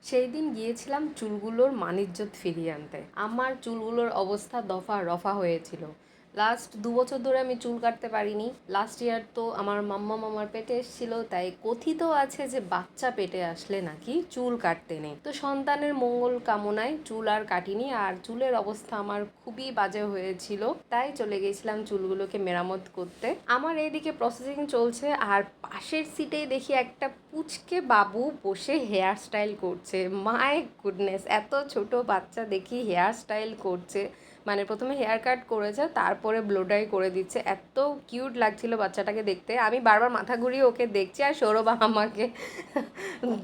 সেই দিন গিয়েছিলাম চুলগুলোর মানিজ্যত ফিরিয়ে আনতে। আমার চুলগুলোর অবস্থা দফা রফা হয়েছিল। লাস্ট ২ বছর ধরে আমি চুল কাটতে পারিনি। লাস্ট ইয়ার তো আমার মাম্মা মামার পেটে এসেছিল, তাই কথিত আছে যে বাচ্চা পেটে আসলে নাকি চুল কাটতে নেই। তো সন্তানের মঙ্গল কামনায় চুল আর কাটিনি, আর চুলের অবস্থা আমার খুবই বাজে হয়েছিল, তাই চলে গেছিলাম চুলগুলোকে মেরামত করতে। আমার এইদিকে প্রসেসিং চলছে, আর পাশের সিটেই দেখি একটা পুচকে বাবু বসে হেয়ার স্টাইল করছে। মাই গুডনেস, এত ছোট বাচ্চা দেখি হেয়ার স্টাইল করছে। মানে প্রথমে হেয়ার কাট করেছে, তারপরে ব্লো ড্রাই করে দিচ্ছে। এত কিউট লাগছিল বাচ্চাটাকে দেখতে। আমি বারবার মাথা ঘুরিয়ে ওকে দেখছি, আর সৌরভ আমাকে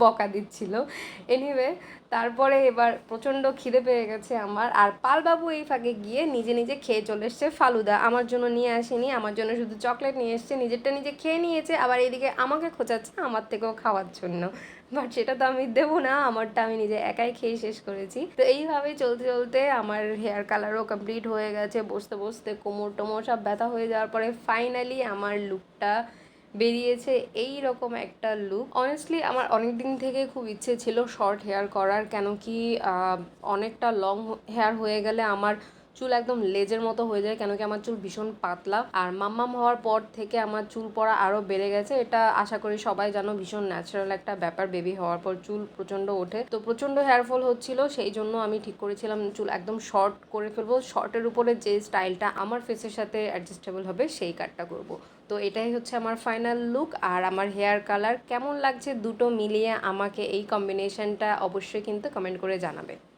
বকা দিচ্ছিল। এনিওয়ে, তারপরে এবার প্রচণ্ড খিদে পেয়ে গেছে আমার, আর পালবাবু এই ফাঁকে গিয়ে নিজে নিজে খেয়ে চলে এসছে ফালুদা। আমার জন্য নিয়ে আসেনি, আমার জন্য শুধু চকলেট নিয়ে এসছে, নিজেরটা নিজে খেয়ে নিয়েছে, আবার এদিকে আমাকে খোঁচাচ্ছে আমার থেকেও খাওয়ার জন্য। বাট সেটা তো আমি দেবো না, আমারটা আমি নিজে একাই খেয়ে শেষ করেছি। তো এইভাবেই চলতে চলতে আমার হেয়ার কালারও কমপ্লিট হয়ে গেছে। বসতে বসতে কোমর টোমর সব ব্যথা হয়ে যাওয়ার পরে ফাইনালি আমার লুকটা বেরিয়েছে এই রকম একটা লুক। অনেস্টলি আমার অনেক দিন থেকে খুব ইচ্ছে ছিল শর্ট হেয়ার করার, কেন কি অনেকটা লং হেয়ার হয়ে গেলে আমার চুল একদম লেজের মতো হয়ে যায়, কেন কি আমার চুল ভীষণ পাতলা। আর মাম্মাম হওয়ার পর থেকে আমার চুল পড়া আরও বেড়ে গেছে। এটা আশা করি সবাই জানো, ভীষণ ন্যাচারাল একটা ব্যাপার। বেবি হওয়ার পর চুল প্রচণ্ড ওঠে, তো প্রচণ্ড হেয়ার ফল হচ্ছিল। সেই জন্য আমি ঠিক করেছিলাম চুল একদম শর্ট করে ফেলবো। শর্টের উপরে যে স্টাইলটা আমার ফেসের সাথে অ্যাডজাস্টেবল হবে সেই কাটটা করব। তো এটাই হচ্ছে আমার ফাইনাল লুক। আর আমার হেয়ার কালার কেমন লাগছে দুটো মিলিয়ে আমাকে এই কম্বিনেশনটা অবশ্যই কিন্তু কমেন্ট করে জানাবে।